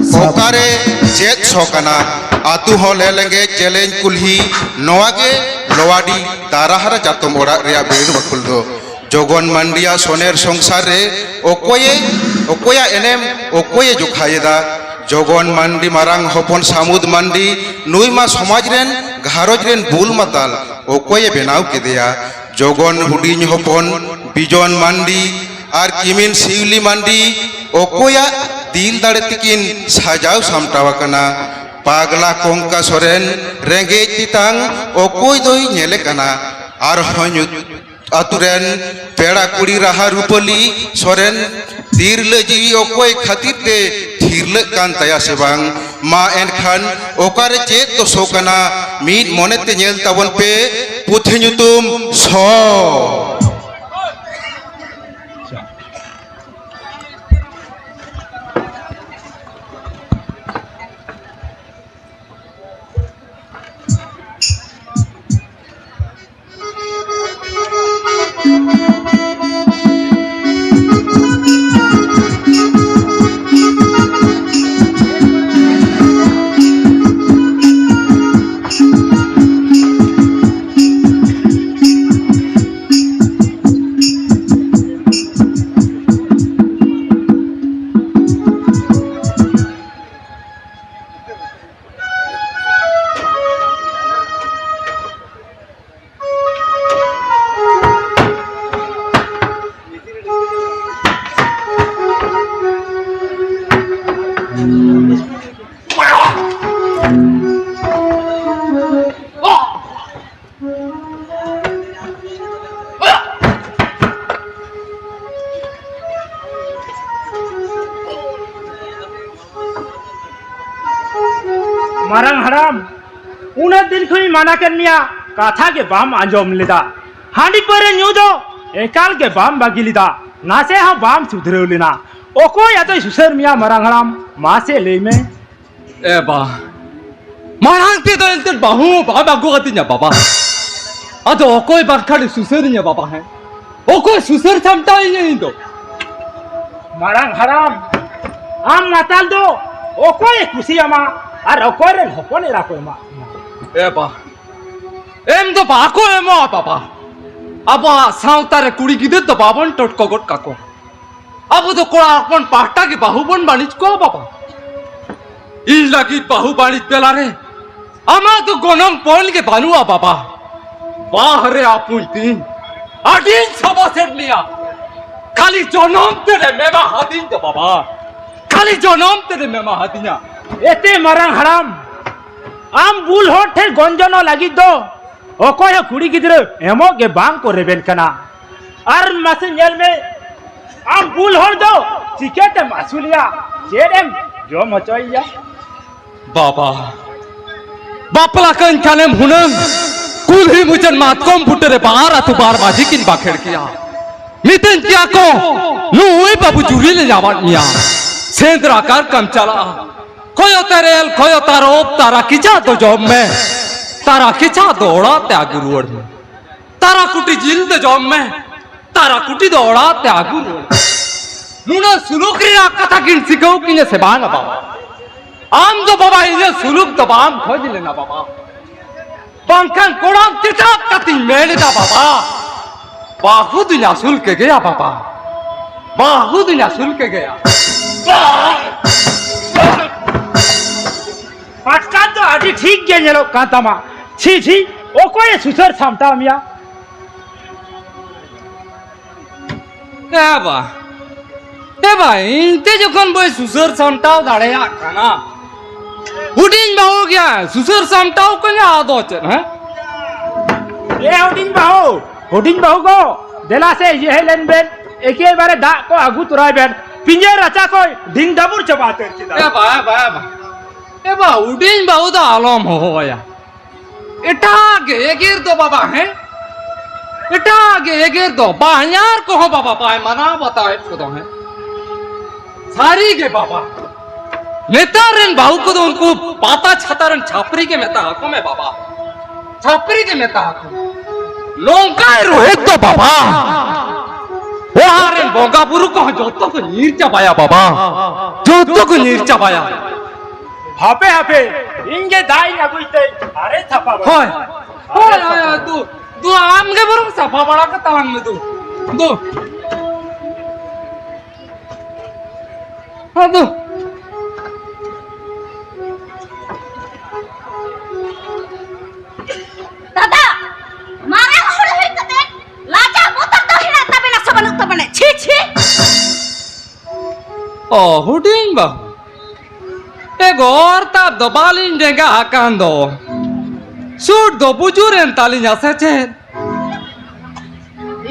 ओकारे चेत सोकना आतु हो लेलेंगे चैलेंज कुल्ही नोआगे लोवाडी दाराहारा जातम ओड़ा रिया बेड़ बकुल दो जोगन मंडिया सोनेर संसार रे ओकोया एनेम ओकोये जुखायेदा जोगन मंडी मारांग हपन सामुद मंडी नुईमा समाज रेन घारोज रेन बुल माताल ओकोये बेनाव केदेया जोगन हुडिंग हपन बिजन मंडी आर किमिन सिवली मंडी ओकोया दिल दाड़े तिकिन साजाव सामटावाकना पागला कोंका सोरेन रेंगे तितांग ओकोय दोई नेले कना आर हन्यु आतुरेन पेड़ा कुड़ी राहा रूपली सोरेन तीरले जीवी ओकोय खातिर ते थीरले कान तया से बांग मा एनखान ओकारे चेत तो सोकना मीट मोने ते नेल ताबन पे पुथे ᱧᱩᱛᱩᱢ सो मारंग हराम उन दिन खुई माना करनिया कथा के बाम आंजोम लेदा हांडी पर न्यू दो एकाल के बाम बागी लिदा नासे हा बाम सुधरेव लेना ओको या तो सुसर मिया मारंग हराम मासे ले में ए बा मारंग ते तो इंतर बाहु बाबा गो गतिnya बाबा अतो ओकोय बाखड़ सुसरnya बाबा है ओको सुसर थमता ही नहीं तो मारंग हराम आम माताल दो ओको खुशी अमा আর অকরেন হপনে রাখো মা এ বা এম তো বাকো এমো বাবা আবা সাউতারে কুড়ি গিদে তো বাবন টটকগট কাকো আবু তো কোড়া আপন পাটা কি বাহুবন বানিজ কো বাবা ইল লাগি বাহু বানিজ পেলারে আমা তো গনম পন কে বানুয়া বাবা বাহরে আপুই তিন আদিন সবসেট লিয়া খালি জনম তেরে মেমা হাদিন তো বাবা খালি জনম তেরে মেমা হাদিনা एते मारंग हराम आम बुल होठ ठे गंजनो लगी दो ओकोय कुड़ी गिदरे एमो के बांग को रेबेन कना आर मासे नेल में आम बुल होड़ दो चिकेते मासुलिया जेरेम जो मचोइया बाबा बापला कन खाने हुनम कुल ही मुजन मातकोम फुटरे बाहर अतु बार बाजी किन बाखेड़ किया मितन क्या को नु हुई बाबू जुरी ले जावत मिया सेंद्रा कार कम चला कोयो तेरेल कोयो तारोप तारा किचा तो जॉब में तारा किचा दौड़ा त्यागु रोड में तारा कुटी जिल तो जॉब में तारा कुटी दौड़ा त्यागु रोड नुना सुलुक री कथा किन सिखाओ किने से बांगा बाबा आम तो बाबा इने सुलुक तो बाम खोज लेना बाबा पंखन कोड़ाम तिटा कति मेलेदा बाबा बाहु दुनिया सुल के गया बाबा बाहु दुनिया सुल के गया पाटका तो आदि ठीक के नेलो कांतामा छी छी ओकोय सुसर सामटा मिया ए भाई इंते जोखन बोय सुसर सामटाव दाड़ेया खाना हुडिन बाहो क्या सुसर सामटाव कने आदोच है ए हुडिन बाहो को देला से ये लेन बेन एके बारे दा को आगु तुराय बेन पिंजे रचा को ढिंग दबुर चबाते ए बा ए बा उडिन बाहु तो आलम होया एटा के एगेर तो बाबा है एटा के एगेर तो बाहयार को हो बाबा पाए मना बताए को तो है सारी के बाबा नेतारन बाहु को तो उनको पाता छतारन छापरी के मेता हको में बाबा छापरी के मेता हको लोंका रोहित तो बाबा वो हारे बोगा बुरु को जोतो को नीर चबाया बाबा जोतो को नीर चबाया হাপে হাপে ইনগে দাই নাগুইতে আরে থাপা হয় হয় হয় তু আমগে বরং সাফা বাড়া কা তালাং মে তু আদু দাদা মারা হল হইতে লাজা মত দহিনা তবে না সবন তবনে ছি ছি ও হুডিং বা এ গর তা দবালিন জেগা আকান্দো সুট দো বুজুরেন তালিন আসেছে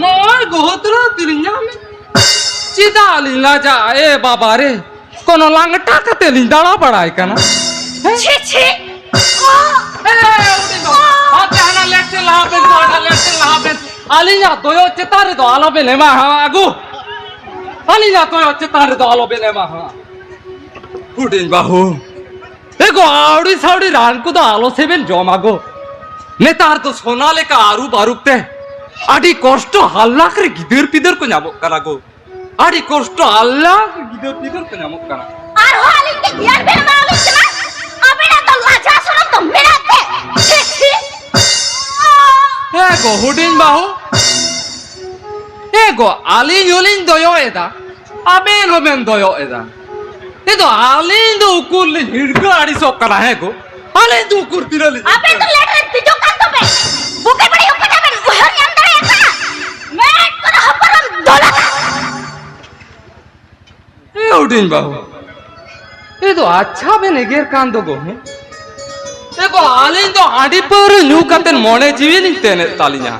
নয় গোত্র তিলিঞ্জা মে চিদা লিলা যা এ বাবা রে কোন লাংটা কাতে লিন্দাড়া পড়াই কানা ছি ছি আলিনা তোয় হচ্ছে তারে তো আলো বেলে মা আগু আলিনা তোয় হচ্ছে তারে তো আলো বেলে মা হুডিং বাহু এগো আউড়ি সাউড়ি রানকু তো আলো সেবেন জমাগো নেতার তো সোনালে কা আরু বারুকতে আডি কষ্ট হাল্লা করে গিদর পিদর কো যাবো কানা গো আডি কষ্ট আল্লাহ গিদর পিদর কো যাবো কানা আর হালিন কে জ্ঞান বের মালুম না আবে না তো লাজা শরম তো মেরাতে ছি ছি এগো হুডিং বাহু এগো আলিন উলিন দয়ো এদা আবেন হবেন দয়ো এদা এতো আলিন দো উকুরলি হিড়গা আড়ি সকানা হেগো আলিন দো উকুর তিরালি আবে তো লেটরে তিজো কান তবে বুকে পড়ি ওকে যাবেন ওহর আন্দরে একা মেট করে হপরম দোলা এ হুডিং বাহু এ তো আচ্ছা বেন এগের কান্দো গো এগো আলিন তো আডি পর নু কাতেন মনে জিবি নিতেনে তালিনা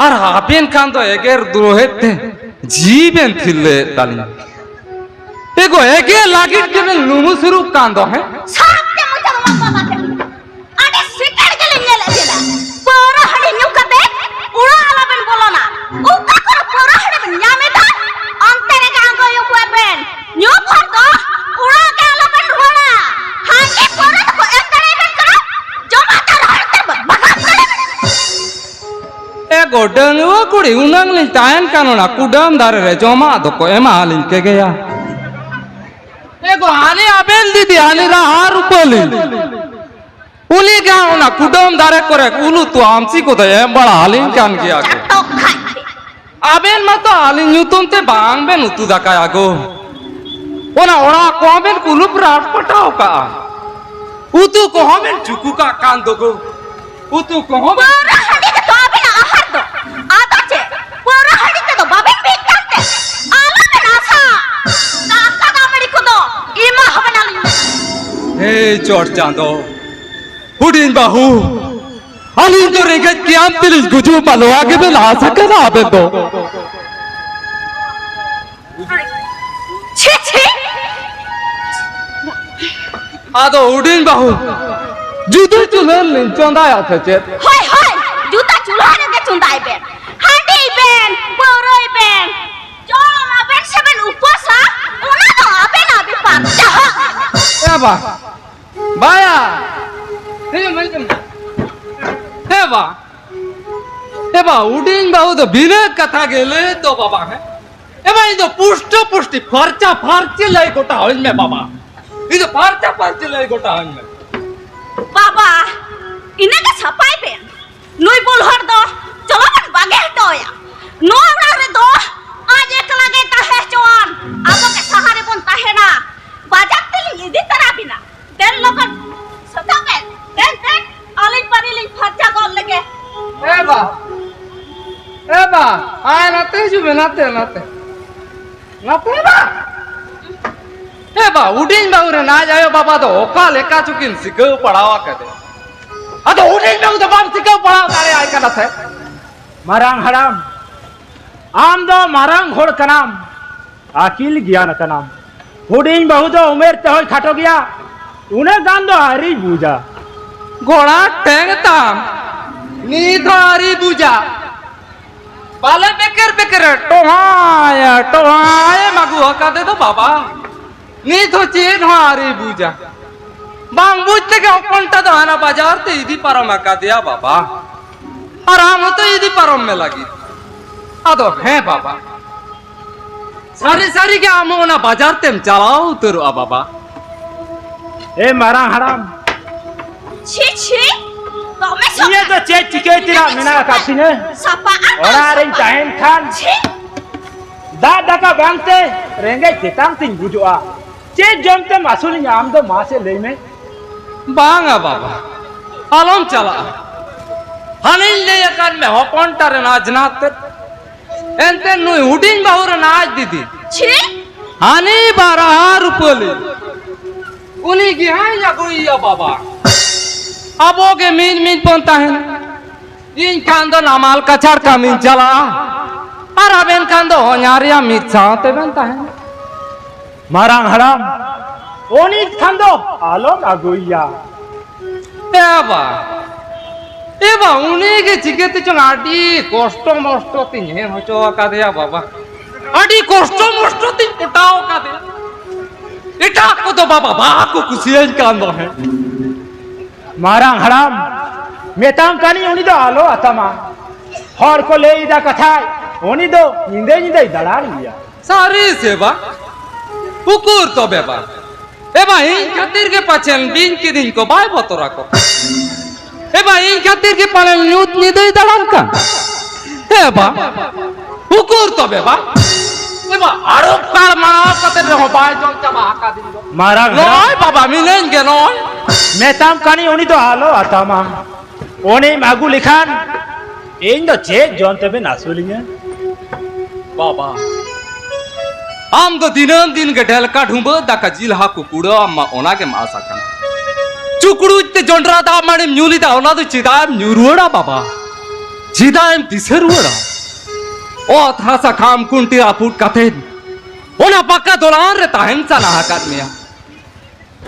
আর আবেন কান্দো এগের দ্রোহেতে জীবেন থিলে তালিনা এগো এগে লাগিট কেবেন নুমু শুরু কান্দো হে সাথে মুজা বাবাকে আরে শিকার গেলে নেলে দিলা পর হাড়ি নুকাতে উড়া আলাবেন বলো না উকা করে পর হাড়ি নামে দা অন্তরে গাঙ্গো ইউবেন নিউ ফর্দ উড়া কে আলাবেন রোনা হাতে পর তো এন্তরে বেন করো জমা তার হাতে বাগাম করে এগো ডংও কুড়ি উনাং লি তায়ন কানোনা কুডাম দারে রে জমা দকো এমা আলিন কে গয়া এগো আনি আবেন দিদি আনি রা আর উপলি উলি গাও না কুডাম দারে করে উলু তো আমসি কো দে বড় আলিন কান গিয়া গো তো খাই আবেন মতো আলিন নিউতনতে বাংবেন উতু দাকায় আগো ওনা ওরা কোবেন কুলুপ রাট পটাও কা উতু কোহবেন চুকু কা কান দগো উতু কোহবেন পর হাড়ি তো আবে না আহার দো আদাছে পর হাড়ি তো বাবেন বিকাতে আলাবেন আসা কাকা দামড়ি কুদো ইমা হবে না হে চট চাঁদো হুডিন বাহু আলিন তো রেগে কিয়াম তিলিশ গুজু পালো আগে বেলা আসা না আবেন তো ছি ছি আদো হুডিন বাহু জুদু চুলেন লিন চন্দায় আছে চেত হয় হয় জুতা চুলহারে দে চুন্দাইবেন হাঁটিবেন বড়ইবেন জমাবেন সেবেন উপসা ওনা তো আবে না বিপাক যাহা এবা বায়া এই মেলকম এবা এবা উডিন বাহু তো বিনে কথা গেলে তো বাবা হ্যাঁ এবা এই তো পুষ্ট পুষ্টি খরচা ফারচি লাই গোটা হইল মে বাবা এই তো ফারচা ফারচি লাই গোটা হইল মে বাবা ইনাকে ছাপাইবেন নই বল হর দো চলবেন বাগে হটয়া নোরা রে দো আজ এক লাগে তাহে চোয়ান আবকে সাহারে বন তাহে না বাজার তেলি ইদি তারাবি না দেন লোকন সতাবেন দেন আলিন পারিলিন খরচা গল লাগে এবা আয় নাতে জুবে নাতে নাতে নাতে বা এবা উডিন বাহু রে না যায়ো বাবা তো ওকা লেখা চুকিন শিখেও পড়াওয়া কাদে আদো উডিন বাহু তো বাপ শিখেও পড়াও তারে আয় কানা থাকে মারাং হারাম আম দো মারাং হোড় কানাম আকিল জ্ঞান কানাম হুডিং বহু দো উমের তে হই খাটো গিয়া উনে গান দো আরি বুঝা ঘোড়া টেংতাম নি ধরি বুঝা বালে বেকের বেকের টোহায় মাগু হকাতে তো বাবা নি তো চেন হারি বুঝা বাং বুঝতে কে অপনটা দানা বাজার তে ইদি পারম একা দিয়া বাবা আর আম তো ইদি পারম মে লাগি আদো হ্যাঁ বাবা সারি সারি কে আম না বাজার তেম চালাও তোর বাবা ए मारा हराम ছি ছি তুমি ये तो चेक चिके तिरा मिना काटिने সাপা और आरे चाहेन खान ছি दा का बांगते रेंगे केतांग तिन बुजुआ चेक जमते मासुल याम दो मासे ले में बांगा बाबा आलम चला हनिल ले कर में हपन तारे नाच नाते एंते नुई हुडिन बाहुर नाच दीदी ছি हानि 12 रुपये उन्हीं की है या कोई या बाबा अब वो के मीन पहुंचता है इन कांदो नामाल कचार का मीन चला और अब इन कांदो होन्यारिया मीन चाहते बनता है मारा हराम ओनी खांदो आलो आगोइया एबा उन्हीं के चिकेते चंगाटी कोष्टो मोष्टो तिन्हें हो चो का दिया बाबा अड़ी कोष्टो मोष्टो तिन पुटाओ का दे इटा को तो बाबा बाको कुसियन कांदो है मारा हराम मेताम कानी ओनी दो आलो अतमा हर को ले इदा कथा ओनी दो निंदे निंदे दड़ा लिया सारी सेवा पुकुर तो बेबा एबा इन खातिर के पाचन बिन के दिन को बाय बतरा को एबा इन खातिर के पालन न्यूत निदे दड़ान का एबा पुकुर तो बेबा एबा आरो काल माओ कते रहो बाय जों चबा का दिन दो मारा नय बाबा मिलेन के नय मेताम कानी ओनी दो आलो अतमा ओनी मागु लिखान इन दो चेक जोनते बे नासुलिया बाबा आम तो दिनम दिन गढल का ढूंबो दाका जिल हा कुकुड़ो अम्मा ओना के मासा कन चुकुड़ू ते जोंडरा दा माने म्यूली दा ओना तो चिदाम न्यूरुड़ा बाबा चिदाम दिसरुड़ा ओ थासा खाम कुंटी आपुट कथे ओना पक्का दोलान रे ताहन सा ना हकत मिया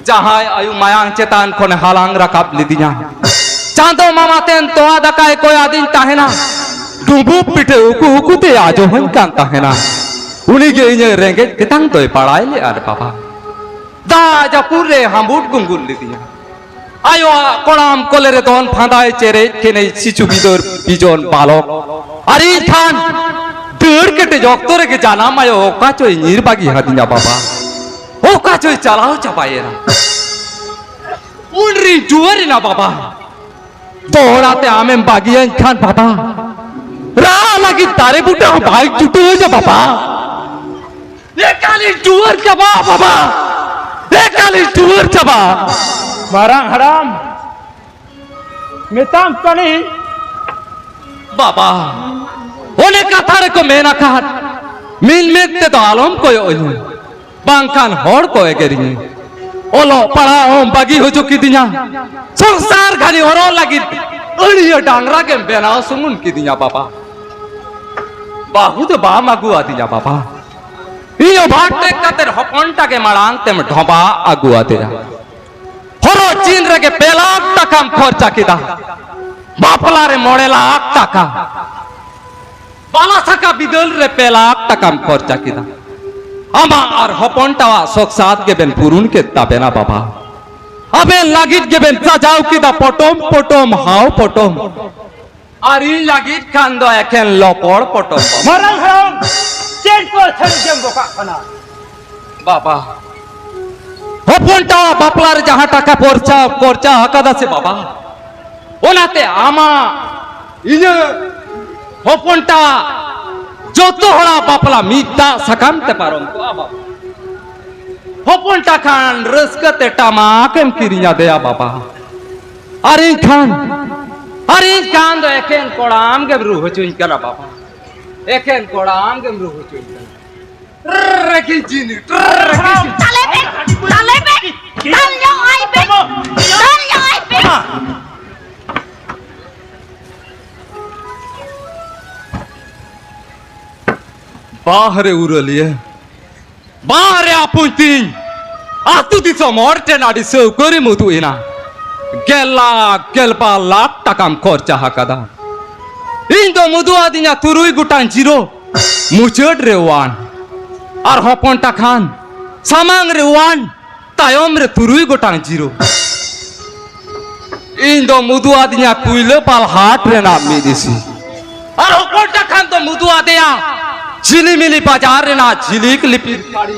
जहां आयु मायांग चेतान कोने हालांग रकाब लिदिया चांदो मामा तेन तो आदा काय कोई आदिन ताहेना डुबु पिटे उकु उकु ते आजो हन कान ताहेना उन्हीं के इन्हें रेंगे कितंग तो पढ़ाई ले आर पापा दाजा पूरे हमबूट गुंगुल ले दिया आयो कोणाम कोलेरे दोन फांदाए चेरे के नहीं सिचु बिदर बिजोन बालोक अरे खान दर के ते जोक्तोरे के जाना मायो ओका चोई निर्बागी हादिया बाबा ओका चोई चलाओ चपाये ना उनरी जुवरी ना बाबा दोहराते आमें बागियां खान बाबा रा लगी तारे बूटे भाई चुटू हो जा बाबा एकाली टूर चबा बाबा एकाली टूर चबा मारा हराम मेताम कानी बाबा ओने कथारे को मेना कहत मिल मेते तो आलम को ओनु बांकान होड़ को एगेरी ओलो पड़ा ओम बागी हो चुकी दिया संसार घनी ओरो लगी अड़ियो डांगरा के बेनाव सुमुन की दिया बाबा बाहु तो बा मागु आ दिया बाबा इयो भाटे कतेर हपनटा के मालांग तेम ढोबा आगुआ तेरा हरो चीन रे के पेलाक टकाम खर्चा किदा बापला रे 9 लाख टाका बाला सका बिदल रे पेलाक टकाम खर्चा किदा आमा और हपनटा सोक साथ के बेन पुरुन के ताबेना बाबा अबे लागित के बेन सजाव किदा पटोम पटोम हाव पटोम आरी लागित कांदो एकेन लपड़ पटोम मारा हराम चेक पर छड़ जम बोका खाना बाबा हपनटा बापला रे जहां टाका खर्चा खर्चा हकादा से बाबा ओनाते आमा इने हपनटा जोतो हड़ा बापला मीता सकामते पारम को बाबा हपनटा खान रसकते टमाकेम किरिया देया बाबा अरे खान दो एकेन कोड़ाम के रूह चुन करा बाबा एकेन कोड़ाम के रूह चुन करा रखी जीनी তালে বে তাল যাও আইবে बाहरे उरलिए बाहरे आपुंती आतु दिसो मोर्टे नाडी सो करी मुतु इना गेलपा लाख टाकाम खर्चा हाकादा इन तो मुदु आदिना तुरुई गुटान जीरो मुचड रे वान और हपनटा खान सामांग रे वान तायम रे तुरुई गुटान जीरो इन तो मुदु आदिना कुइले पाल हाट रे ना मेदिसी और हपनटा खान तो मुदु आदिया झिलिमिली बाजार रे ना झिलिक लिपि पाड़ी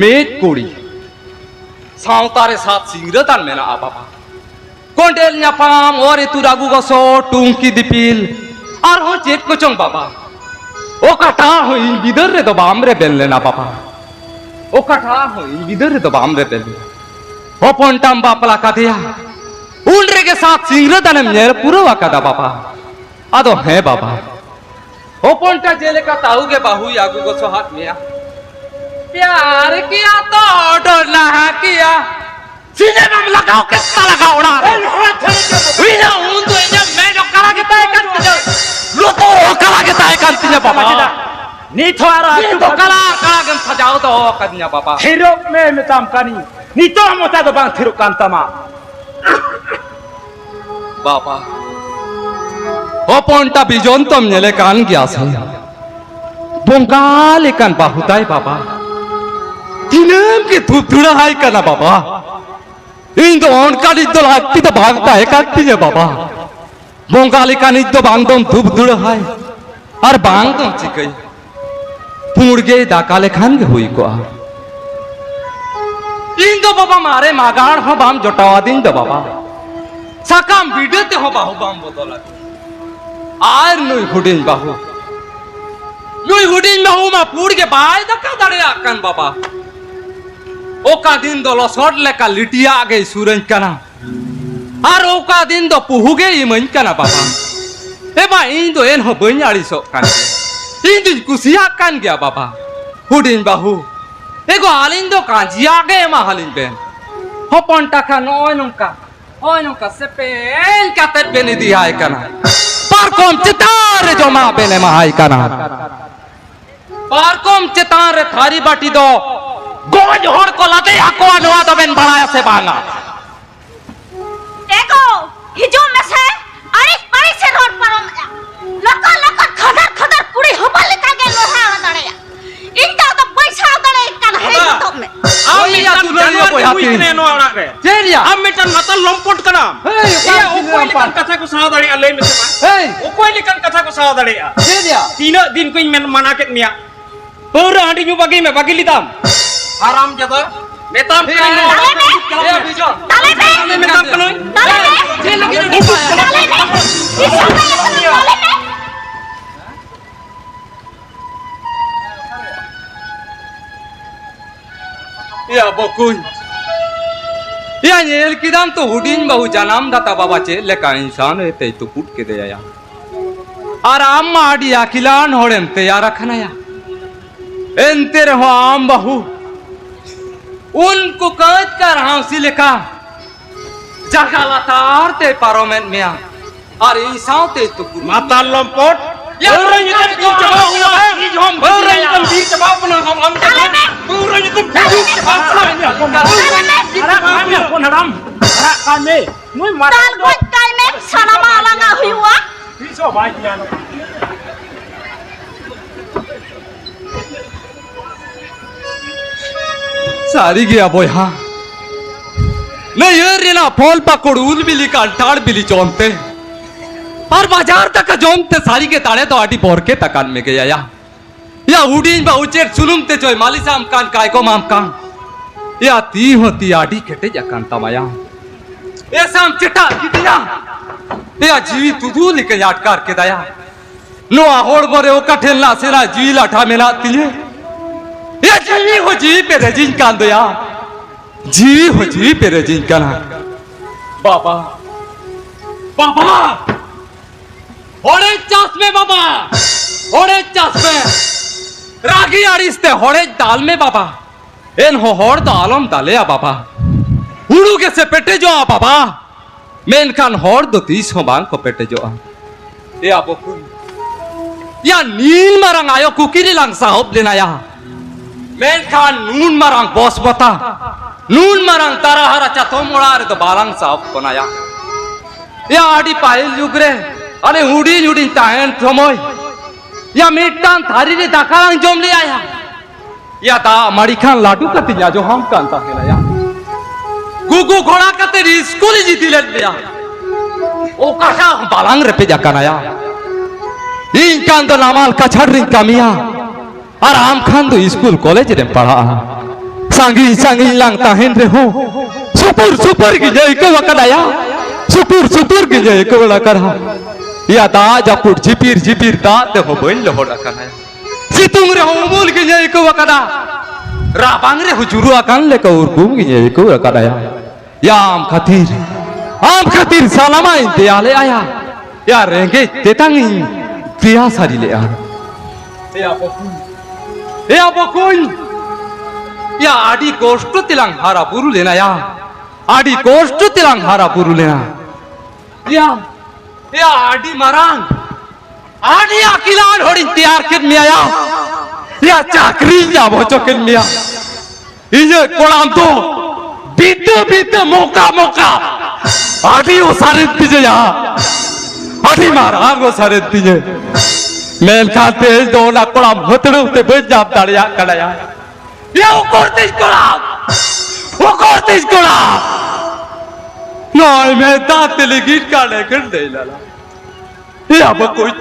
मेट कोड़ी सावतारे साथ सिंगरतान मेना बाबा कोंडेल न्यापाम और इतु रागु गसो टुंकी दिपिल और हो चेक को चोंग बाबा ओ कथा हो इन बिदर रे तो बामरे बेल लेना बाबा ओ कथा हो इन बिदर रे तो बामरे बेल ओ पोंटाम बापला का दिया उन रे के साथ सिंगरतान मेर पूरा वाका बाबा आदो है बाबा ओ पोंटा जेले का ताऊ के बाहु यागु गसो हाथ में प्यार किया तो डरना है किया सीने में लगाओ कितना लगाओ ना वीना उन तो इन्हें मैं जो कला के ताए कर तुझे लो तो कला के ताए कर तुझे बाबा नी थोड़ा नी तो कला गम सजाओ तो करनिया बाबा थिरो में मिताम कानी नी तो मोता तो बांग थिरो कांतमा बाबा ओ पोंटा बिजोन तो मेले कान गया से बोंगाल कान बाहुताई बाबा तीनम के धूप धुड़ा हाई करना बाबा इन दो उनका निद्दो लागती तो भागता है काटती है बाबा बोंगाली का निद्दो बांगदों धूप धुड़ा हाई और बांगदों चिकई पुड़गे दाकाले खान के हुई को इन दो बाबा मारे मागाड़ हो बाम जोटावा दिन दो बाबा साकाम बिडते हो बाहु बाम बोतला आर नुई हुडिन बाहु मा पुड़ के बाय दका दड़े आकन बाबा ओका दिन दो लसोट लेका लिटिया आगे सुरन कना और ओका दिन दो पुहुगे इमन कना बाबा एबा इन दो एन हो बन्याड़ी सो कान इन दो कुसिया कान गया बाबा हुडिन बाहु एगो आलिन दो कांजिया आगे मा हालिन बेन हो पंटा का ओय नंका से पेन काते बेनी दिया है कना पारकोम चितार जो मा बेने मा हाई कना पारकोम चितार थारी बाटी दो गोज होड़ को लाते आको अनुवा तो बेन बढ़ाया से बांगा देखो हिजो में से अरे बड़ी से रोड पर लका खदर पूरी होबल का के लोहा दड़े इनका तो पैसा दड़े कन है तो में आमी या तू जानवर को हाथी ने नो आड़ा के जेरिया अब मिटन मतलब लंपट कना ए ओ कोई लिकन कथा को साव दड़े ले में से ए ओ कोई लिकन कथा को साव दड़े जेरिया तीन दिन कोई में मना के मिया पूरा हंडी न्यू बगी में बगी लिताम आराम जदा मेताम ए बिजोन डाले में मेताम कनो डाले में जे लगी डाले में इस डाले में या बकुन या नेल किदाम तो हुडिन बहु जनाम दाता बाबा चे लेका इंसान रहते तो पुट के दे या आराम माडी अखिलान होड़ेम तैयार रखना या एंते रहो आम बहु उनको कहत कर हाउसी लेका जगह लातार ते पारोमेंट में और इंसान ते तो माता लंपट पूरा ये तो चबा हुआ है हम पूरा ये तो बीच चबा अपना हम पूरा ये तो अरे कौन हराम का में मुई मार ताल गोज काय में सनमा लगा हुआ पीछो भाई किया सारी गया बोया नहीं ये रेना फॉल पकड़ उल बिली का टाड़ बिली चोंते और बाजार तक जोमते सारी के ताड़े तो आटी बोर के तकान में गया या उड़ीन बा उचेर सुलुमते चोय मालिसाम कान काय को माम कान या ती होती आटी केटे जकान तमाया ए साम चिटा कितिया या जीवी तुदू लिके याटकार के दया नो ahoड़ बोरे ओ कठेला सेरा जी लाठा मेला तिले या जीवी हो जी पे रेजिन कान दया जीवी हो जी पे रेजिन कान बाबा बाबा होड़े चास में बाबा होड़े चास में रागी आड़िस्ते होड़े दाल में बाबा एन हो होड़ दालम दाले आ बाबा उड़ू के से पेटे जो आ बाबा मेन खान होड़ दो 30 हो बांग को पेटे जो आ या बोकुन या नील मरंग आयो कुकिरी लंग साहब लेना या मेन खान नून मरंग बॉस बता नून मरंग तारा हरा चतो मोड़ा रे तो बालंग साहब बनाया या आड़ी पाइल जुगरे अरे हुडीन हुडीन ताहेन थमोय या मिटान थारी रे दाकालांग जोम ले आया या ता मड़ी खान लाडू कतिया जो हम कांता है या गुगु घोड़ा कते स्कूल जीती ले लिया ओ काका बालंग रे पे जाका नया इन कान तो नामाल कछड़ रिंग कामिया और आम खान तो स्कूल कॉलेज रे पढ़ा sangi sangi lang tahin reho super super gijai ke wakadaya super super gijai ke wakara ya da japur jipir jipir da te ho boin lo rakana situng reho mul gijai ke wakada rabang reho juru akan le ke urgum gijai ke wakadaya ya am khatir salama intiale aya ya renge tetangi dia sari le ya bokun ya adi kosto tilang hara buru lena ya adi kosto tilang hara buru lena ya adi marang adi akilan horin tiar ket mia ya chakri ya bochoken mia inje kolam to bite moka adi usarit dije ya adi marang usarit dije men khate do na kolam hotru te bejab dariya kadaya ya ukortis kolam noy me daate ligit ka lekar de lala ya bakoi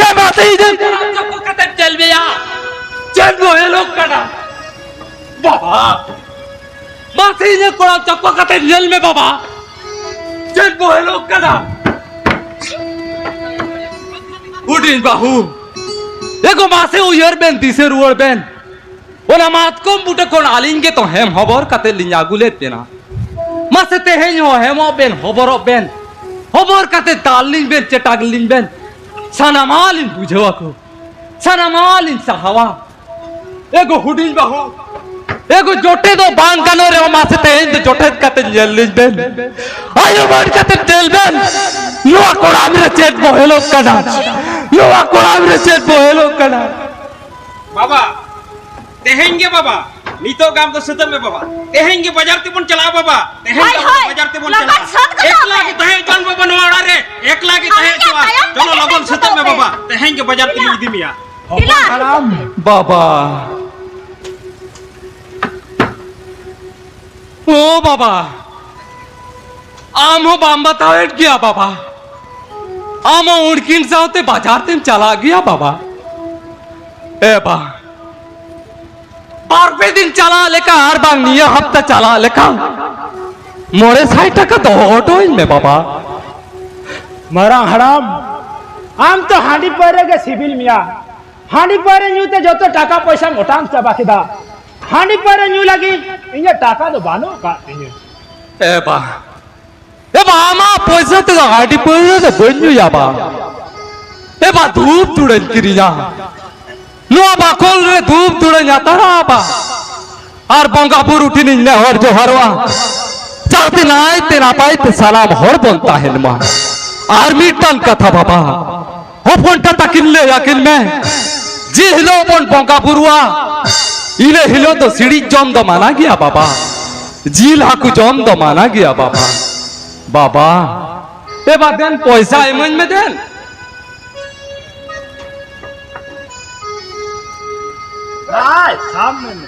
ya mate ide chakko kate chelbe ya chelbo e lok kana baba mate ide kolam chakko kate chelme baba chelbo e lok kana udin bahu ego mase uyer ben diser uer ben ona mat kom buta kon alinge to hem hobor kate linya gule tena mase te hen ho hem ben hobor kate dalin ben cetaglin ben sanamalin bujhawa ko sanamalin sahawa ego hudin bahu ego jote do bang kano re mase te hen jote kate yellin ben ayo bar kate tel ben loa koram re chet bohelo kana loa koram re chet bohelo kana बाबा तेहेंगे बाबा नीतो गाम तो सदम में बाबा तेहेंगे बाजार ते बन चला बाबा तेहेंगे बाजार ते बन चला एक लाख तहे जन बाबा नवाड़ा रे एक लाख तहे चलो लगन सदम में बाबा तेहेंगे बाजार ते इदी मिया बाबा ओ बाबा आम हो बाम बतावेट गया बाबा आम उड़किन सावते बाजार तेम चला गया बाबा ए बा बार पे दिन चला लेका हर बांग निया हफ्ता चला लेका मोरे 60 টাকা তো অটোই মে বাবা মারা হারাম আম তো হাঁড়ি পরে গে সিভিল মিয়া হাঁড়ি পরে নিউতে যত টাকা পয়সা মোটাং চাবা কিদা হাঁড়ি পরে নিউ লাগি ইয়ে টাকা তো বানো কা ইয়ে এ বা আমা পয়সা তো হাঁড়ি পরে তো বন্যু যাবা এ বা ধূপ তুড়েন কিরিয়া নো বাকল রে ধূপ তুড়েন তারা বা আর বঙ্গাপুর উঠিনি নে হর জোহারওয়া চাতে নাই তে না পাইতে সালাম হর বলতা হেন মা আর মিটান কথা বাবা ও ফোনটা তাকিনলে ইয়াকিন মে জি হিলো বন বঙ্গাপুরওয়া ইলে হিলো তো সিড়ি জম দ মানা গিয়া বাবা জিল হাকু জম দ মানা গিয়া বাবা বাবা এবার দেন পয়সা এমন মে দেন আয় সামনে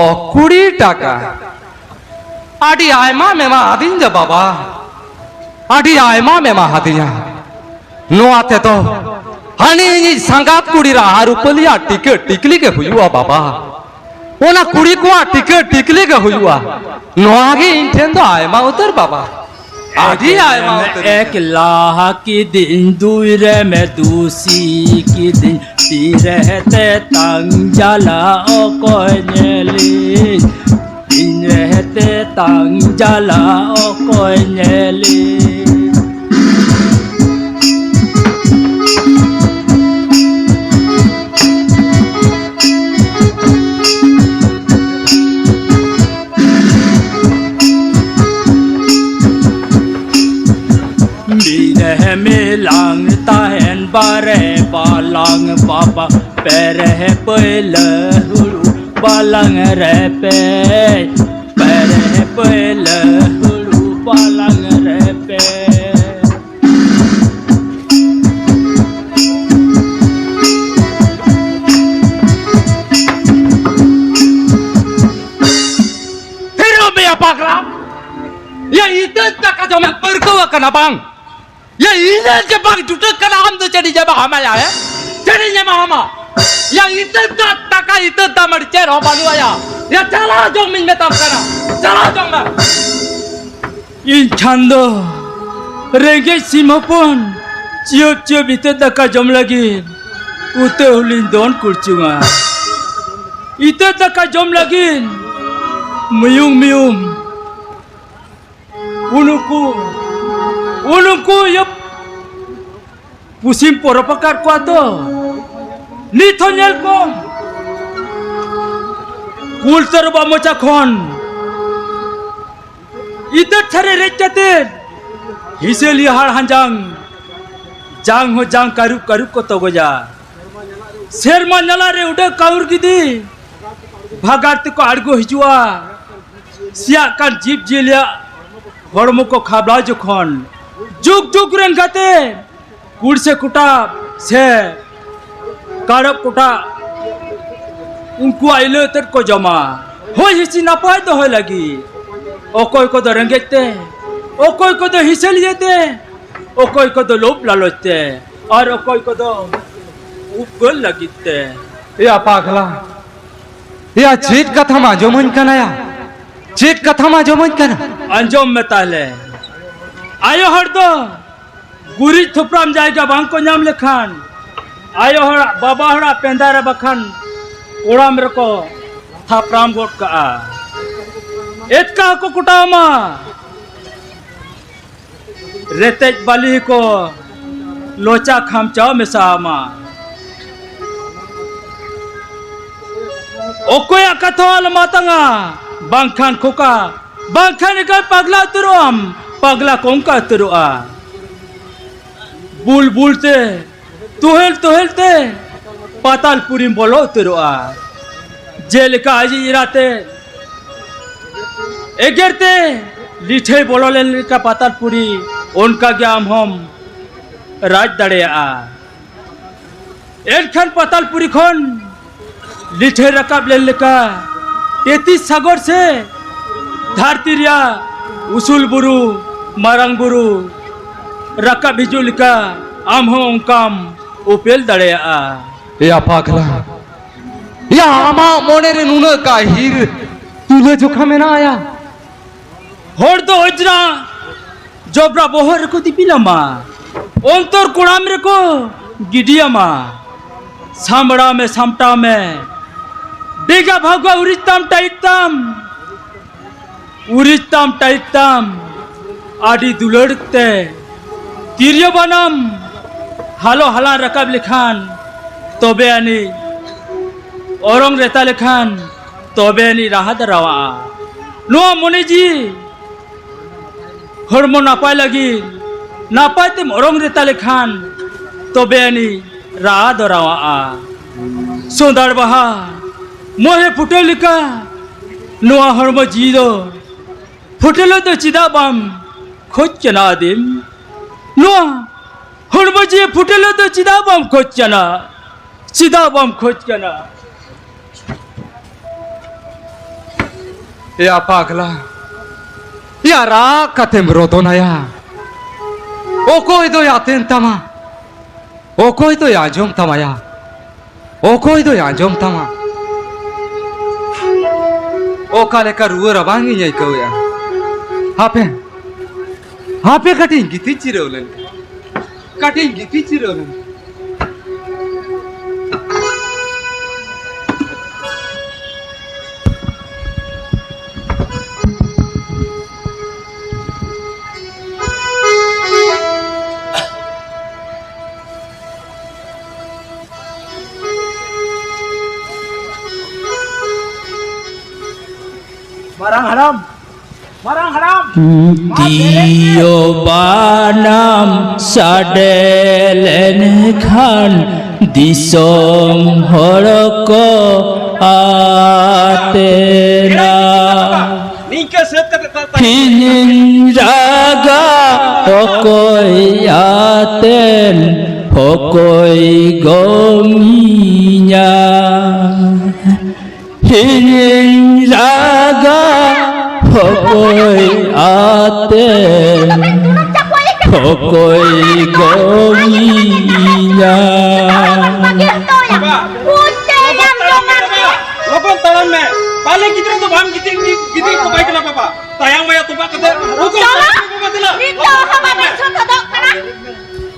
ও 20 টাকা আডি আইমা মেমা আদিন যা বাবা আডি আইমা মেমা হাদিয়া নো আতে তো হানি সাঙ্গাত কুড়িরা আর উপলিয়া টিকেট টিকলি কে হুইয়া বাবা ওনা কুড়ি কোয়া টিকেট টিকলি কে হুইয়া নো আগে ইনটেন তো আইমা উতর বাবা আডি আইমা উতর एक लाह की दिन दूर में दूसी की दिन रहते तंग जला ओ कोयली दिन रहते तंग जला ओ कोयली मिलांग ताहन बारे बालांग बाबा पैरे पहले हुड़ू बालांग रे पे पैरे पहले हुड़ू बालांग रे पे फिर मैं पागला ये इतना का जो मैं पर को करना बांग Ya ini ke bang tutup kena ham tu jadi jawab hama ya, jadi jawab hama. Yang itu tak taka itu tak mercer hama lu ya. Ya cala jong min betam kena, cala jong dah. Inchando rengge simapon ciup-ciup itu daka jom lagi ute ulin don kurcunga itu daka jom lagi meyung-meyung unuku yap pusim poro pakar kuato ni thonyel kom kulter ba mocha khon itu thare rejate hiseli har hanjang jang ho jang karuk ko togoja serma nala re ude kaur gidi bhagar te ko argo hijua sia kan jib jelia hormo ko khabla jokhon juk rengate kurse kuta se karap kuta unku aile ter ko jama hoi hisi napai to hoy lagi okoy ko do rengete okoy ko do hiseliete okoy ko do lob lalote और ओकोय को दो उपगल लगिते Ya pagla, ya cheat kata ma jomun kana ya, cheat kata ma jomun kana. अंजोम में ताले आयो हर दो गुरी थुपराम जाएगा बांग को नाम लेखान आयो हर बाबा हरा पेंदारा बखान उड़ा मेरे को थापराम गोट का एतका को कुटामा रेतेज बाली को लोचा खामचाओ में सामा ओकोया कथोल Matanga bangkan koka bangkan ikan pagla teruam pagla kongka terua bul te tuhel te patal purim bolo terua jelika aji irate egerte lithe bolo lelika patal puri onka gyam hom raj dareya एनखान Patalpuri खन लिठे रकाब लेका 33 सागर से धरती रिया उसूल बुरु मारंग बुरु रकाब हिजुलिका आम हो उनकाम उपेल दड़ेया Ya pagla, ya ama monere nuna kahir tule jokha mena aya. होड़ दो ओजरा जोबरा Bohr को दिपिलामा ओंतर कुड़ाम रे को गिडियामा सामड़ा में सामटा में बेगा भागवा उरितम टाइटम आदि दुलड़ते तिरियो बनम हालो हला रकाब लिखान तोबे आनी औरंग रेता लिखान तोबे आनी राहा दरावा नो मोने जी हरमो नापाय लगी नापाय तेम औरंग रेता लिखान तोबे आनी राहा दरावा सोंदार बहा मोहे फुटेलिका नुआ हरमो जीदो फुटेलो तो चिदा बाम खोज चना दिम नुआ हरमो जी फुटेलो तो चिदा बाम खोज चना Ya pagla, ya ra katem rodona ya. Okoi do ya tentama, okoi do ya jom tama ya, okoi do ya jom tama. Okale karu rabangi nyai kau ya. Hape kating giti cirolen, kating giti cirolen. marang haram Dio banam sadelen khan disom horoko atena नीचे set कर Hinin raga hokoi aten hokoi gominya Hinin raga hokoi aten pokoi gominya. Begitu ya. Putih yang jangan. Lopon talan me. Paling kita tu bam kita ko baik na baba. Tayang maya tuba kete. Hukum baba dila. Itu hama besok kadok kana.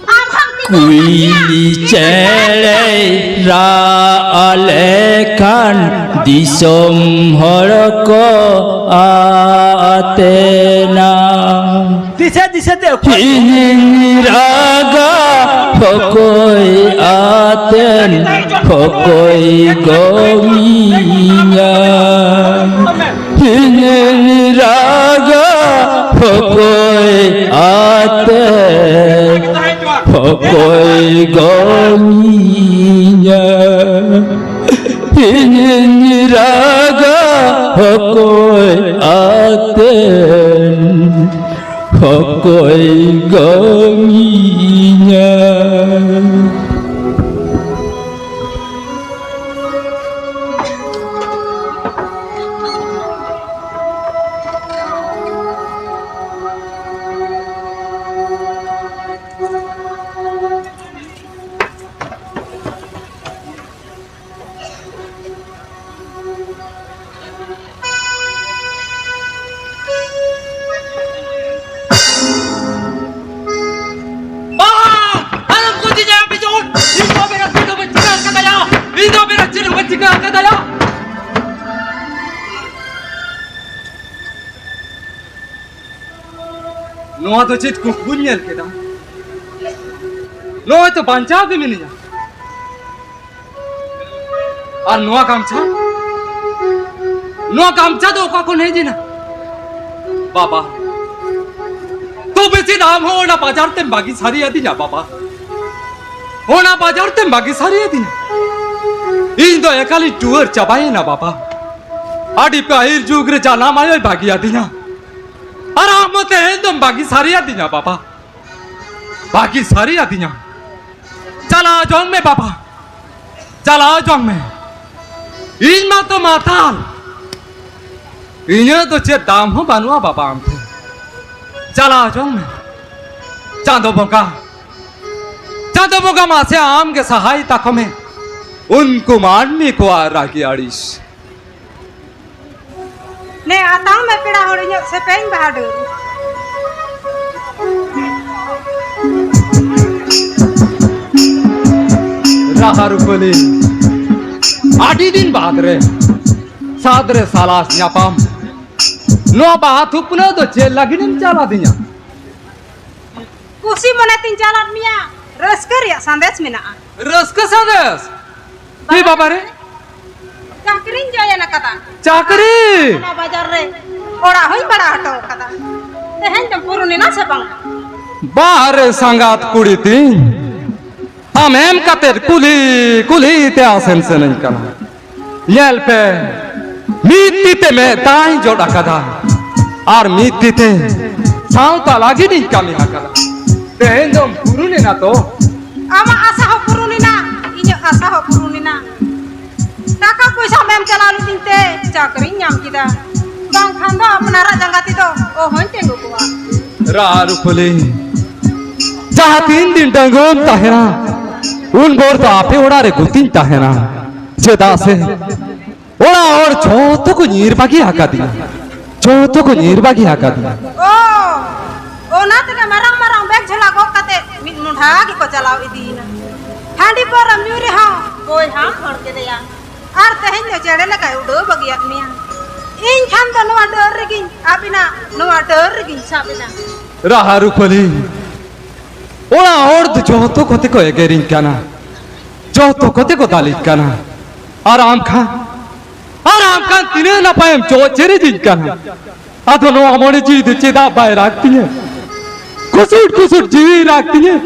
Am ham Kuili cere ra alekan disom horoko atena. दिसे ते Raga pokoi aten pokoi gominya. Raga pokoi aten pokoi gominya. Raga pokoi aten pokoi gominya. Noa to chit ku kunyel keda. Noa to bancha de miniya. Ar noa gamcha do ka ko nahi jina. Baba. To besi naam ho na bazar tem bagi sari adi na baba. Ho na bazar tem bagi sari adi na. In do ekali tour chabai na baba. Adi pahir jugre jana mayo bagi adi na. Aramate endom bagi sariya dinya baba. Bagi sariya dinya. Chala jong me baba. Chala jong me. Inma to matal. Inya to chet dam ho banua baba amte. Chala jong me. Chando boga mase am ke sahayata kome. Unko मारने को आ रही आड़िस ने आतां में पिड़ा होड़ियो से pen बहादुर राहारुपली आधी दिन बाद रे सादरे सालास न्यापाम नो बात उपने तो जेल लगी नहीं चला दिया कुसी मने तीन चालात मिया रस्कर या संदेश मिना रस्क संदेश की बाबा रे चाकरीन जाया ना कता चाकरी ना बाजार रे ओड़ा होई बड़ा हटो कता तेहन जम पुरुनी ना से बंग बाहर संगात कुड़ी थी हम एम कतेर कुली ते आसन से नहीं करना येल पे मीती ते में ताई जोड़ा कदा और मीती ते साउता लगी नहीं कमी हकला तेहन जम पुरुनी ना तो आमा आशा हो पुरुनी ना इन्यो आशा हो पुरुनी ना टाका पैसा मेम चला लू दिनते चाकरी ᱧᱟᱢ किदा बांग खांदा अपना रा जंगाती तो ओ होन तेंगु कुआ रारुपली जहाँ 3 दिन डंगोम ताहेना उन बोर तो आपे ओड़ा रे गुतिन ताहेना जेदा से ओड़ा और छोटो को निर्बागी हाका दिया छोटो को निर्बागी हाका दिया ओ ना तके मरंग मरंग बैग झला गो कते मिन मुंढा की को चलाव इदीना हांडी पर म्यूरी हां ओय हां खड़ के देया आर तेहन जो जेड़े लगा उडो बगियात मिया इन खान तो नवा डर रगिन आबिना नवा डर रगिन साबिना राहारुपली ओड़ा और तो छोटो कोते को एगेरिन काना छोटो कोते को दालित काना आराम खान तिने ना पाएम चोचेरे जिन काना आधो नो अमोने जी दे चेदा बाय राखती है कुसुट जी राखती है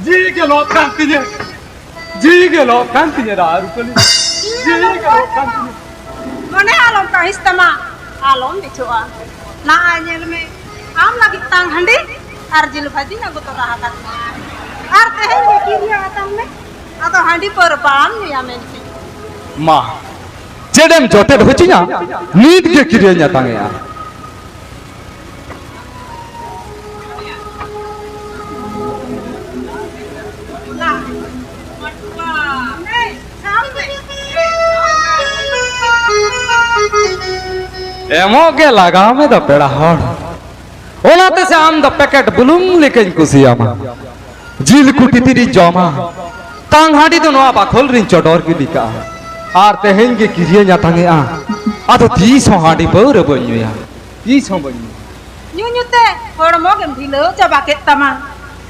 जी के लोग कांती है राहारुपली मने आलम का हिस्तमा आलम बिछुआ ना आनेल में आम लगी तांग हंडी आर जिल भाजी ना गोतो रहा कर आर तेहन के किरिया आतम में आतो हंडी पर बाम निया मेनती मा जेडम जोटे होचिना नीट के किरिया तांगे यार एमोगे लगा में द पेड़ा हड़ ओनाते से आम द पैकेट बुलुम लेकिन कुसियामा जिल कुटी तिरी जमा तांग हाडी तो नवा बाखोल रिन चडोर की दिका आर तेहेन के किरिये न्यातांगे आ आतो 30 हाडी बर बन्युया 30 बन्यु nyunyute hormo gem dhilo coba ke taman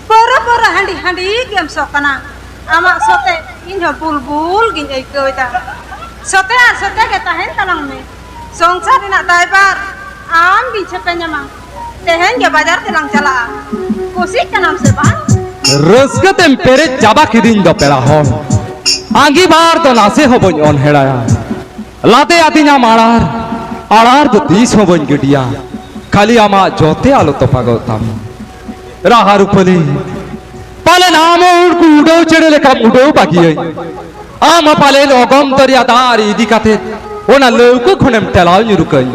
poro handi gem sokana ama sote inho bulbul gin ei koita sote ke tahen talang me songsar dina daibar am bi chepenya ma tehen ge bazar telang chala kusik kanam se ban रसकतेम पेरे जाबा किदिन दो पेड़ा hall आगी बार तो नासे हो बन on हेड़ाया लाते आतिना मारार आरार तो 30 हो बन गिटिया खाली आमा जोते आलो तो पागो ताम राहार उपली पाले नामो उड़कू उड़ो चढ़े लेका उड़ो बाकी है आमा पाले लोगम तरिया दार इदी काते ओना लौको खुनेम तेलाव निरुकई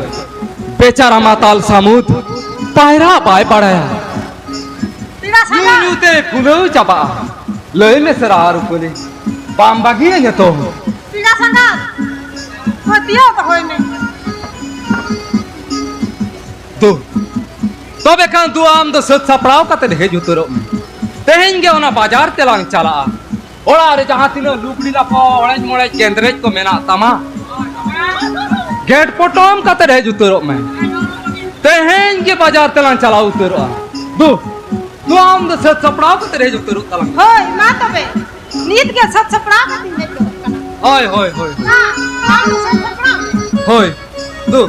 बेचारा माताल सामुद पायरा पाय पड़ाया nyute kulo chapa lei me serar upole bam bagi nya to pida sangat hotia to hoy me do tobe kan du am do sat saprao kate he juturo tehin ge ona bazar telang chala ora re jaha tino lukdi la po orange morai kendrej ko mena tama gate potom kate he juturo me tehin ge bazar telang chala uturo do तू आम the सत सपड़ा को तेरे जो तेरू तलंग hoy ma tobe nit ge sat sapra ka tin ne kana होय ha am sat sapra होय तू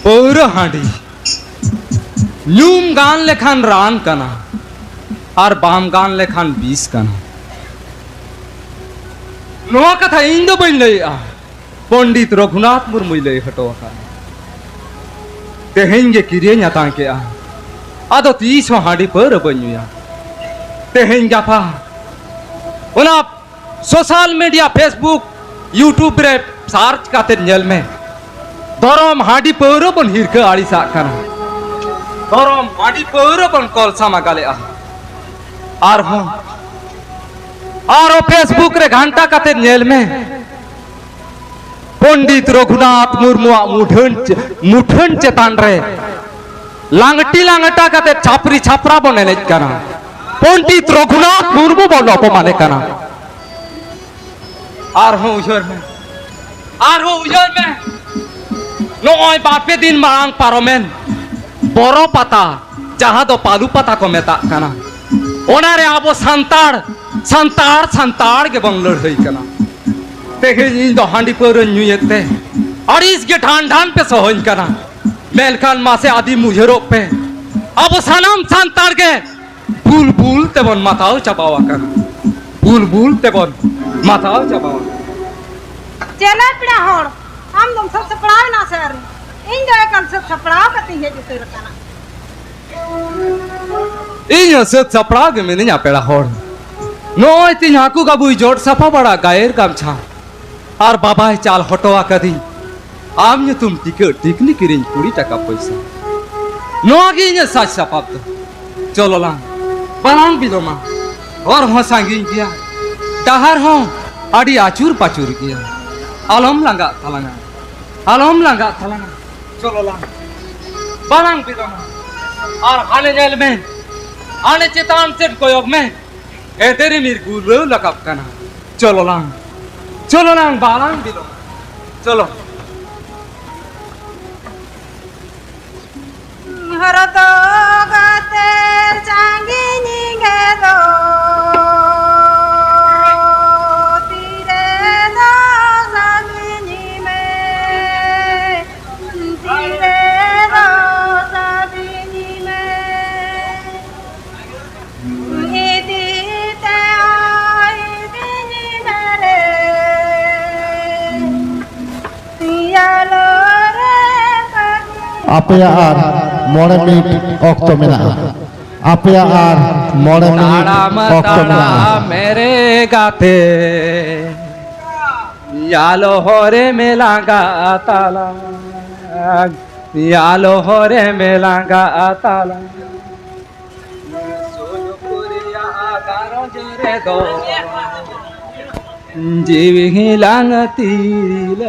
पौर हांडी न्यूम गान लेखान रान कना और बाम गान लेखान 20 कना नोआ कथा इन दो बन लई आ पंडित रघुनाथ मुर्मु लई हटो का तेहेंगे किरे न्याता के आ आदो 30 हांडी पर बन्युया तेहें जाफा ओना सोशल मीडिया फेसबुक यूट्यूब रे सर्च काते नेल में दरम हाडी पौरो बन हिरके आड़ी साकना दरम हाडी पौरो बन कॉल सामा गाले आ आर हो आरो फेसबुक रे घंटा काते नेल में पंडित रघुनाथ मुर्मु मुठन चेतान रे लांगटी लांगटा काते छापरी छापरा बनेले कना पंडित रघुनाथ मुर्मु बन अपमाने कना आर हो उजर में नोय बापे दिन मांग पारोमेन बोरो पता जहां दो पालू पता को मेता कना ओनारे आबो संताड़ के बंगलोर हई कना तेहे इन दो हांडी पर न्यूयते अड़ीस के ठान पे सोहन कना मेलखान मासे आदि मुझेरो पे आबो सनम संताड़ के बुलबुल ते बन माताओ चबावा कना बुलबुल ते बन माताओ चबावा चला पिड़ा होड़ हम तुम सब सपड़ाव ना सर इन जो कल सब सपड़ाव कती है जो रखना इन सब सपड़ा के मैंने यहाँ पेड़ा होड़ नोय तीन हाकू का बुई जोड़ सफा बड़ा गायर गामछा और बाबा चाल हटवा कदी आम ये तुम टिकनी किरिन 20 टाका पैसा नोगी ये साच सपाप तो चलो ला बनांग भी मा और हो सांगी किया डहार हो आड़ी आचूर पाचूर किया आलम लंगा थलंगा चलो ला बनांग भी मा और हाने जेल में आने चेतान से कोयोग में ए तेरी मीर गुरु लकप कना चलो ला बालांग भी चलो हरतो गते चांगी निगे दो तीरे दो सगनी में तीरे दो Apaya ar more minit okto menaa. Apaya ar more minit okto menaa. मेरे गाते यालो होरे मेलांगा ताला यालो होरे मेलांगा ताला सोलपुरिया गारो जरे दो जीवी हिलांग तील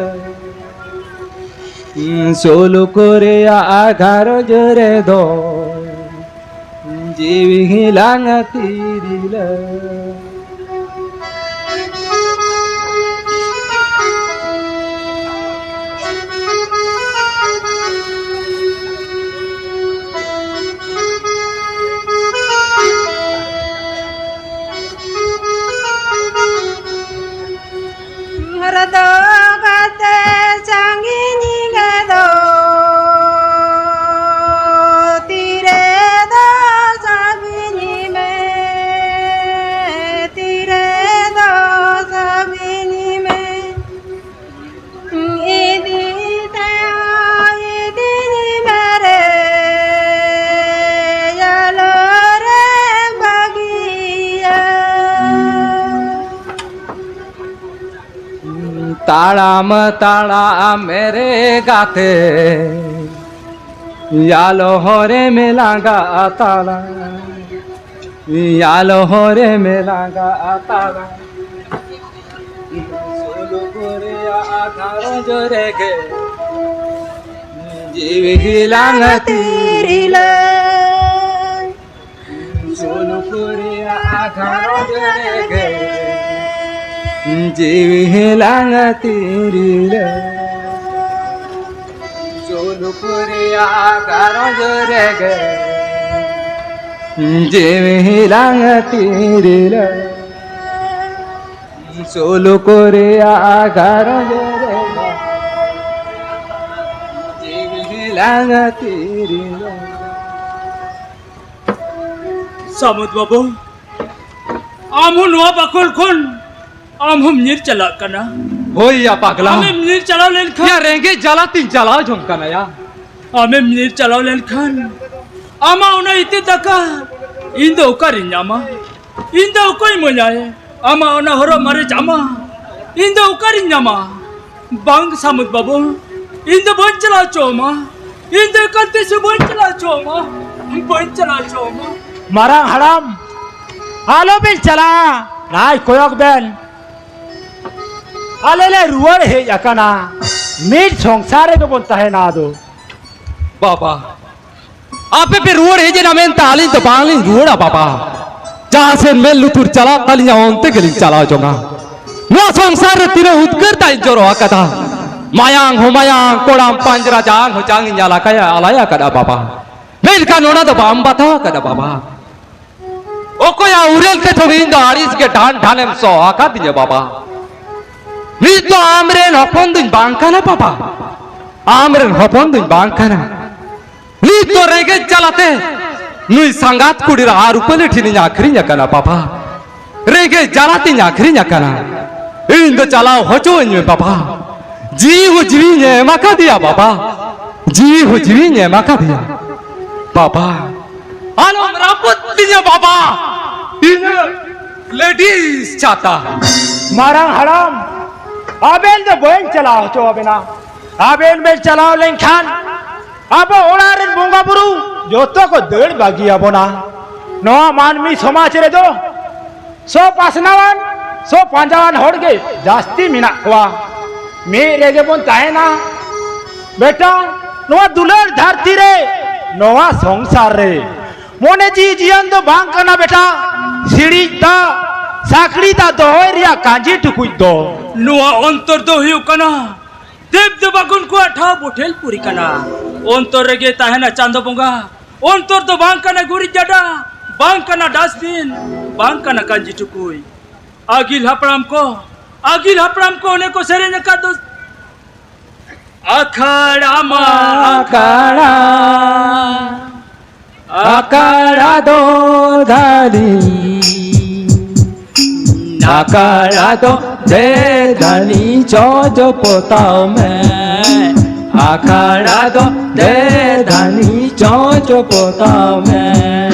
सोलपुरिया गारो जरे दो जीवी हिलांग तील Rado kate sanggini gado tire do sabini me tire do sabini me idi te idi ni mere yalo re bagiya ताड़ाम ताड़ा मेरे गाते यालो होरे मेलांगा ताला यालो होरे मेलांगा ताला सोलो गोरे आधारो जोरे गे जीव हिलांग tirila सोलो गोरे आधारो जोरे गे जीव हिलांग तीरिल सोलपुरिया गारो जोरे गे जीव हिलांग तीरिल सोलपुरिया गारो जोरे गे जीव हिलांग तीरिल Samud babu, amun wa bakul kun, amhum nir chala kana. होई या पागला Amem nir chala len या khan, रेंगे जला तीन चला झुमका नया amem nir chala len khan. Ama una iti taka, indo ukarin ama, indo ukoi munyae. Ama una horo mare jama, indo ukarin ama. Bang samud babu, indo bonchala choma, indo kante se bonchala choma, bonchala choma. Marang haram. Halo bil chala. Nai koyok ben. Alele ruar he yakana. Mir songsare ko bonta hai na do. बाबा आपे पे road है जे ना मैं ताली तो बांगली रोड़ा बाबा जहाँ से मैं लुतुर चला ताली आंते गली चला जोगा नो संसार तीरे उतकर ताई जोरो आकता मायांग हो मायांग कोड़ाम पंजरा जांग हो जांग इंजाला कया आलाया कदा बाबा मैं इनका नोना तो बाम बता कदा बाबा ओ कोया उरेल के तो इंदो आरिस के ढान ढाने में सो आका दिए बाबा नी तो आमरे नपन दिन बांका ना बाबा आमरे नपन दिन बांका ना नी तो रेगे चलाते नुई संगात कुड़ी रहा रुपले ठीनी आखरी न्याकना पापा रेगे जलाती न्याकरी न्याकना इन तो चलाओ होचो इनमें पापा जी हो जीवी ने मका दिया पापा जी हो जीवी ने मका दिया पापा आलो मरापुत दिया पापा इन लेडीज चाहता Marang haram. Abel the boy chalao cho abena. Abel bel chalao len khan. Abo orarin bunga buru. Joto ko ded bagi abona. No manmi somach re do. So pasnawan, so panjawan hodge. Jasti mina kwa. Me rege bon tahe na. Beta, noa dular dharti re. Noa songsar re. Mone ji jian do bang kana beta. Siri ta. Sakri ta dohoy ria kanji tukui do. Nuwa ontor do hiu kana. Dev devagun ko atha botel puri kana. Ontor rege tahena chando bunga. Ontor do bang kana guri jada. Bang kana dustbin. Bang kana kanji tukui. Agil hapram ko one ko serenya ka dos. Akhada ma आकारा आकारा दो धारी आकारा दो दे धानी जो जो पोताओ में आखाड़ा दो दे धानी चौच पोताव में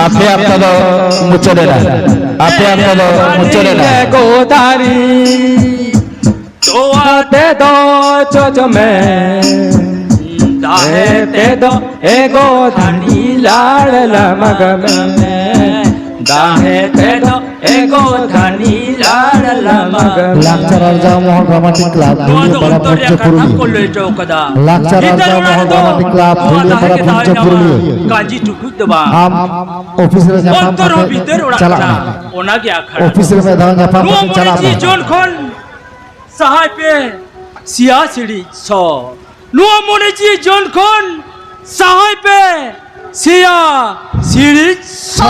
आपे आपका दो मुचलेना आपे आपका दो मुचलेना गोदारी तो आते दो चोच में दाहे ते दो एगो धानी लाड़ मग में दाहे ते दो एगो धानी लाड़ मग लाक्चर अर्जा मोहन ड्रामाटिक क्लब भूलिए बड़ा पुंच पुरुलिया लाक्चर अर्जा मोहन ड्रामाटिक क्लब भूलिए बड़ा पुंच पुरुलिया काजी टुकुट दबा आम ऑफिस रे जापान अंतर भीतर चला ओना के आखड़ा ऑफिस रे में दान जापान चला जी जोन खन सहाय पे सिया सिड़ी सो नुआ मोने जी जोन खन सहाय पे सिया सिड़ी सो